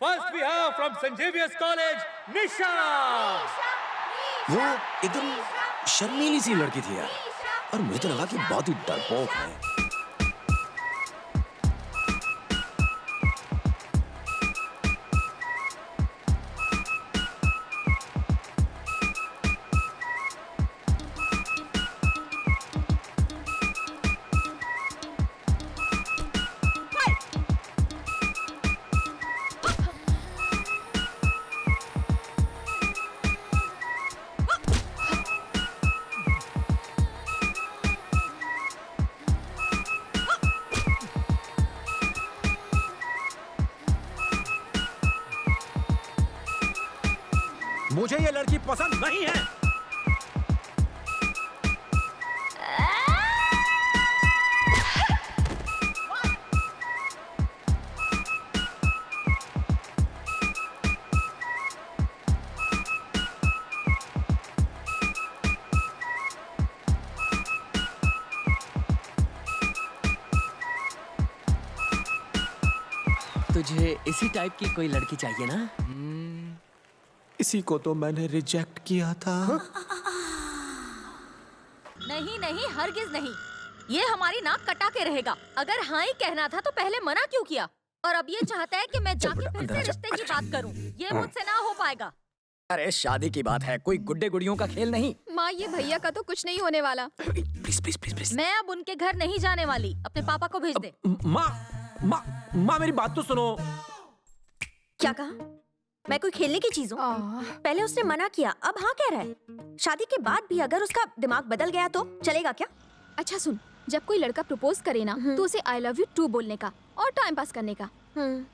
First we have from St. Xavier's College, Nisha. वो एकदम शर्मीली सी लड़की थी यार, और मुझे तो लगा कि बहुत ही डरपोक है। मुझे ये लड़की पसंद नहीं है। तुझे इसी टाइप की कोई लड़की चाहिए ना? इसी को तो मैंने रिजेक्ट किया था। नहीं नहीं, हरगिज नहीं। ये हमारी नाक कटा के रहेगा। अगर हाँ ही कहना था तो पहले मना क्यों किया? और अब ये चाहता है कि मैं जाके फिर से रिश्ते की बात करूं। ये मुझसे ना हो पाएगा। अरे शादी की बात है, कोई गुड्डे गुड़ियों का खेल नहीं। माँ, ये भैया का तो कुछ नहीं होने वाला। Please please please please. मैं अब उनके घर नहीं जाने वाली। अपने पापा को भेज दे। माँ मेरी बात तो सुनो। क्या कहा? मैं कोई खेलने की चीज हूँ? पहले उसने मना किया, अब हाँ कह रहा है। शादी के बाद भी अगर उसका दिमाग बदल गया तो चलेगा क्या? अच्छा सुन, जब कोई लड़का प्रपोज करे ना तो उसे आई लव यू टू बोलने का और टाइम पास करने का।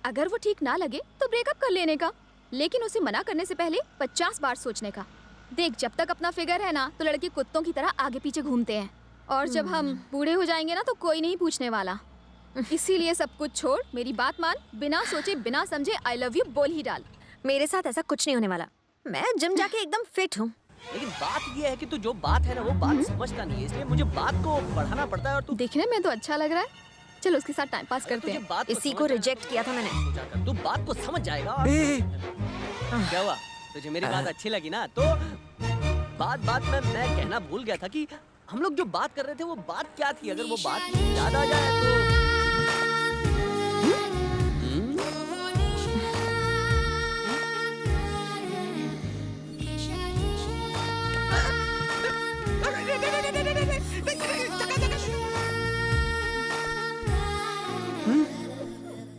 अगर वो ठीक ना लगे तो ब्रेकअप कर लेने का, लेकिन उसे मना करने से पहले 50 बार सोचने का। देख, जब तक अपना फिगर है ना तो लड़के कुत्तों की तरह आगे पीछे घूमते हैं, और जब हम बूढ़े हो जाएंगे ना तो कोई नहीं पूछने वाला। इसीलिए सब कुछ छोड़, मेरी बात मान, बिना सोचे बिना समझे आई लव यू बोल ही डाल। मेरे साथ ऐसा कुछ नहीं होने वाला। मैं जिम जाके एकदम फिट हूँ। लेकिन बात ये है कि तू जो बात है ना वो बात समझता नहीं है, इसलिए मुझे बात को बढ़ाना पड़ता है। और तू देखने में तो अच्छा लग रहा है, चलो उसके साथ टाइम पास करते हैं। इसी को रिजेक्ट किया था मैंने। तू बात को समझ जाएगा। क्या हुआ? तुझे मेरी बात अच्छी लगी ना? तो बात में मैं कहना भूल गया था कि हम लोग जो बात कर रहे थे वो बात क्या थी। अगर वो बात याद आ जाए तो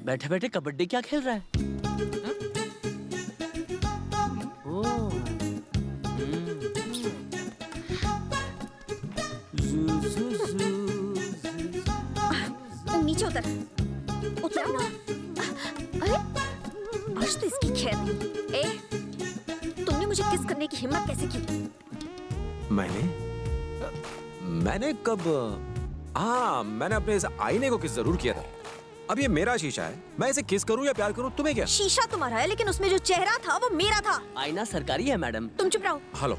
बैठे बैठे कबड्डी क्या खेल रहा है? नीचे उतर ना। अरे आज तो इसकी खैर नहीं। तुमने मुझे किस करने की हिम्मत कैसे की? मैंने कब? हाँ, मैंने अपने इस आईने को किस जरूर किया था। अब ये मेरा शीशा है, मैं इसे किस करूं या प्यार करूं, तुम्हें क्या? शीशा तुम्हारा है, लेकिन उसमें जो चेहरा था वो मेरा था। आईना सरकारी है मैडम। तुम चुप रहो। हेलो,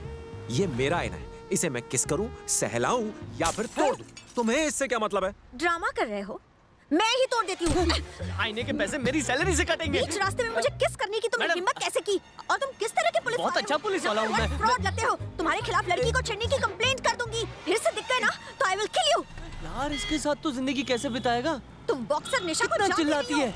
ये मेरा आईना है, इसे मैं किस करूं, सहलाऊं या फिर तोड़ दूं? तुम्हें इससे क्या मतलब है? ड्रामा कर रहे हो? मैं ही तोड़ देती हूँ। आईने के पैसे मेरी सैलरी से कटेंगे। बीच रास्ते में मुझे किस करने की तुमने हिम्मत कैसे की? और तुम किस तरह के पुलिस? बहुत अच्छा पुलिस वाला हूँ मैं। फ्रॉड लगते हो। तुम्हारे खिलाफ लड़की को छेड़ने की कंप्लेंट कर दूंगी। फिर से दिख गए ना तो आई विल किल यू। यार, इसके साथ तो जिंदगी कैसे बिताएगा? तुम बॉक्सर निशा को कितना चिल्लाती है।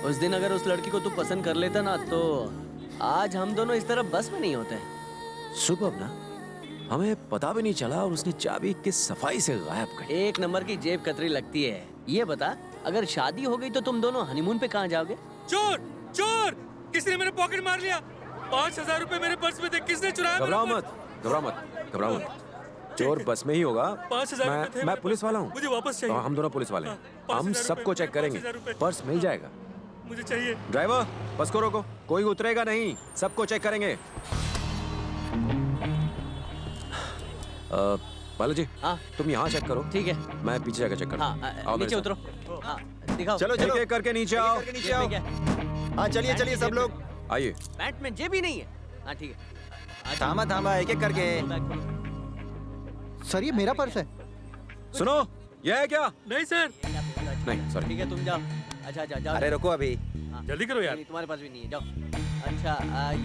उस दिन अगर उस लड़की को तू पसंद कर लेता ना तो आज हम दोनों इस तरह बस में नहीं होते। सुबह ना हमें पता भी नहीं चला और उसने चाबी किस सफाई से गायब कर। एक नंबर की जेब कतरी लगती है। ये बता, अगर शादी हो गई तो तुम दोनों हनीमून पे कहाँ जाओगे? चोर चोर, किसी ने मेरे पॉकेट मार लिया। 5000 रुपए मेरे पर्स में थे, किसने चुराया? घबराओ मत। चोर बस में ही होगा। 5000 मैं पुलिस वाला हूँ। मुझे वापस चाहिए। हम दोनों पुलिस वाले हैं। हम सबको चेक करेंगे, पर्स मिल जाएगा। मुझे चाहिए। ड्राइवर, बस को रोको, कोई उतरेगा नहीं, सबको चेक करेंगे। बालाजी हाँ तुम यहाँ चेक करो, ठीक है। मैं पीछे जाकर चेक करूँ। हाँ आओ मेरे नीचे साथ। उतरो। हाँ दिखाओ। चलो एक चलो एक करके नीचे आओ। करके नीचे जेब आओ। में क्या है? हाँ चलिए चलिए सब लोग। आइए। पैंट में जेब ही नहीं है। हाँ ठीक है। हाँ, थामा थामा एक एक करके। बैग खोलो। सर ये मेरा पर्स है। सुनो, यह है क्या? नहीं सर, नहीं सॉरी। ठीक है तुम जाओ। अच्छा जाओ। अरे रुको अभी। हाँ, जल्दी करो यार। नहीं, तुम्हारे पास भी नहीं है, जाओ। अच्छा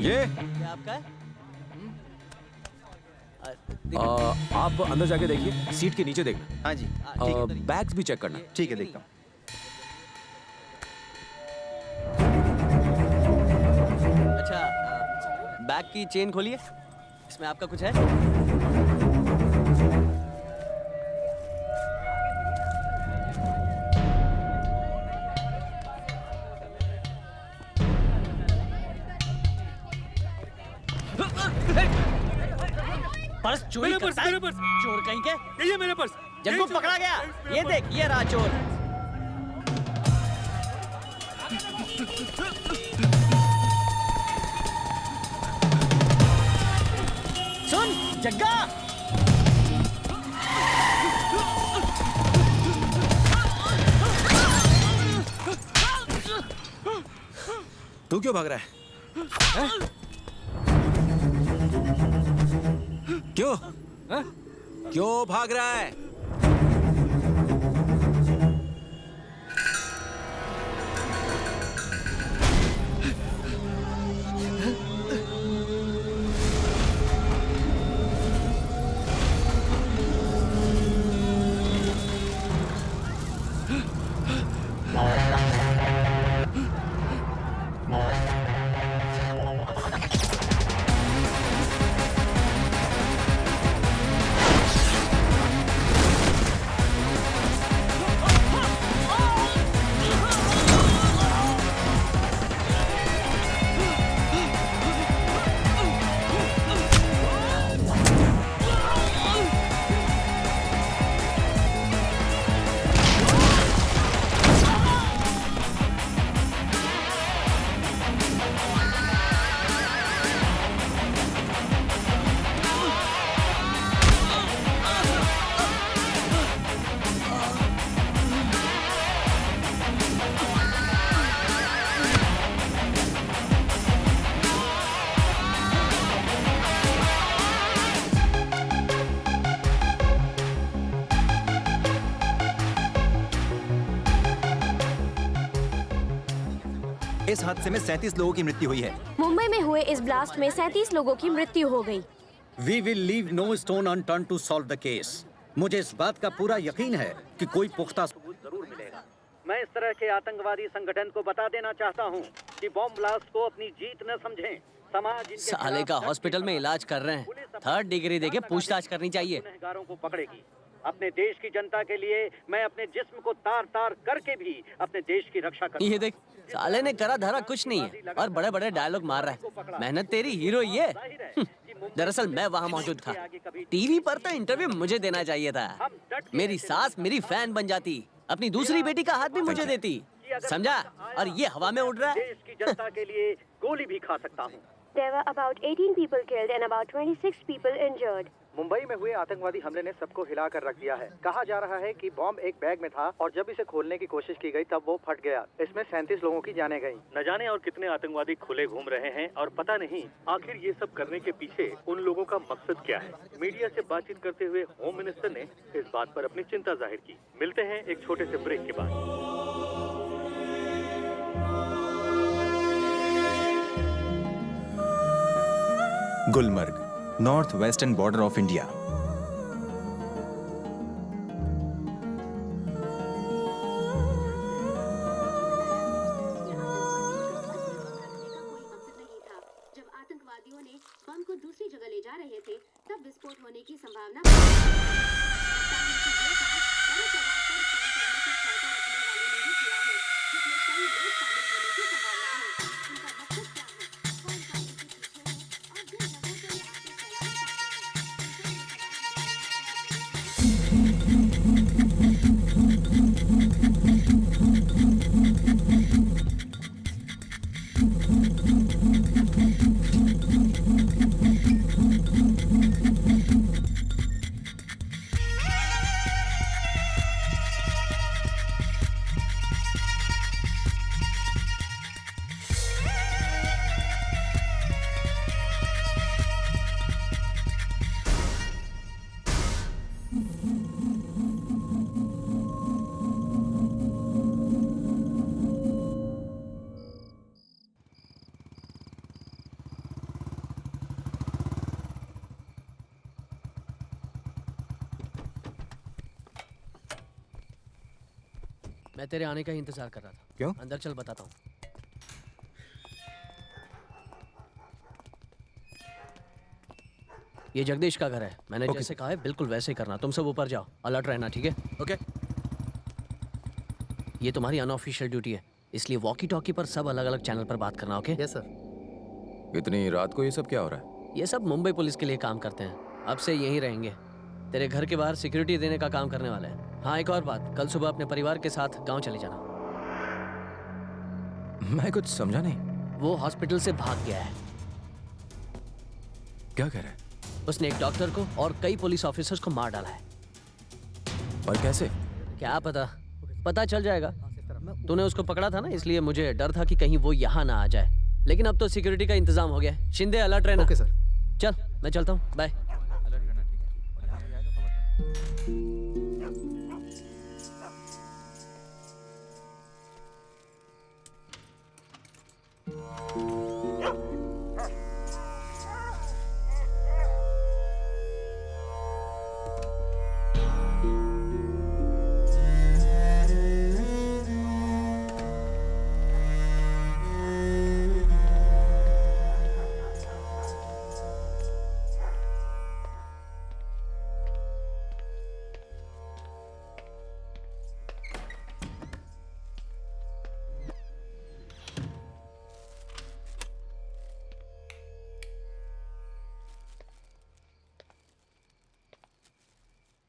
ये क्या आपका है? दिखाओ। आप अंदर जाके देखिए, सीट के नीचे देखना। हाँ जी ठीक है, उधर ही। बैग्स भी चेक करना। ठीक है देखता हूँ। अच्छा बैग की चेन खोलिए, इसमें आपका कुछ है? पर्स चोरी मेरा पर्स, करता है? मेरा पर्स। चोर कहीं के? यही है मेरा पर्स। जग्गू यही पकड़ा गया। मेरा ये पर्स। देख, ये रहा चोर। सुन जग्गा, तू क्यों भाग रहा है? हैं? क्यों? हैं? क्यों भाग रहा है? इस हादसे में 37 लोगों की मृत्यु हुई है। मुंबई में हुए इस ब्लास्ट में 37 लोगों की मृत्यु हो गई। We will leave no stone unturned to solve the case. मुझे इस बात का पूरा यकीन है कि कोई पुख्ता सबूत जरूर मिलेगा। मैं इस तरह के आतंकवादी संगठन को बता देना चाहता हूँ कि बॉम्ब ब्लास्ट को अपनी जीत न समझें। समाज इनके साले खिलाफ का सख्त हॉस्पिटल में इलाज कर रहे हैं। पुलिस अपने 3rd डिग्री देके पूछताछ करनी चाहिए। गुनहगारों को पकड़ेगी। अपने देश की जनता के लिए मैं अपने जिस्म को तार-तार करके भी अपने देश की रक्षा करूंगा। ये देख, साले ने करा धरा कुछ नहीं है और बड़े बड़े डायलॉग मार रहा है। मेहनत तेरी हीरो ये। दरअसल मैं वहाँ मौजूद था। टीवी पर तो इंटरव्यू मुझे देना चाहिए था। मेरी सास मेरी फैन बन जाती, अपनी दूसरी बेटी का हाथ भी मुझे देती, समझा? और ये हवा में उड़ रहा है। देश की जनता के लिए गोली भी खा सकता हूँ। There were about 18 people killed and about 26 people injured. Mumbai में हुए आतंकवादी हमले ने सबको हिला कर रख दिया है। कहा जा रहा है कि बॉम्ब एक बैग में था और जब इसे खोलने की कोशिश की गई तब वो फट गया। इसमें 37 लोगों की जानें गईं। न जाने और कितने आतंकवादी खुले घूम रहे हैं और पता नहीं आखिर ये सब करने के पीछे उन लोगों का मकसद क्या है। मीडिया से बातचीत करते हुए होम मिनिस्टर ने इस बात पर अपनी चिंता जाहिर की। मिलते हैं एक छोटे से ब्रेक के बाद। Gulmarg, north western border of India. जब आतंकवादियों ने बम को दूसरी जगह ले जा रहे थे, तब विस्फोट होने की संभावना मैं तेरे आने का ही इंतजार कर रहा था। क्यों? अंदर चल, बताता हूँ। ये जगदीश का घर है। मैंने Okay. जैसे कहा है बिल्कुल वैसे ही करना। तुम सब ऊपर जाओ, अलर्ट रहना, ठीक है? ओके। ये तुम्हारी अनऑफिशियल ड्यूटी है, इसलिए वॉकी टॉकी पर सब अलग अलग चैनल पर बात करना। ओके? Yes sir. इतनी रात को ये सब क्या हो रहा है? ये सब मुंबई पुलिस के लिए काम करते हैं। अब से यहीं रहेंगे। तेरे घर के बाहर सिक्योरिटी देने का काम करने वाले हैं। हाँ, एक और बात, कल सुबह अपने परिवार के साथ गांव चले जाना। मैं कुछ समझा नहीं। वो हॉस्पिटल से भाग गया है। क्या कह रहा है? उसने एक डॉक्टर को और कई पुलिस ऑफिसर्स को मार डाला है। और कैसे? क्या पता चल जाएगा। तूने उसको पकड़ा था ना, इसलिए मुझे डर था कि कहीं वो यहाँ ना आ जाए। लेकिन अब तो सिक्योरिटी का इंतजाम हो गया है। शिंदे, अलर्ट रहना। Okay sir. चल, मैं चलता हूँ, बाय।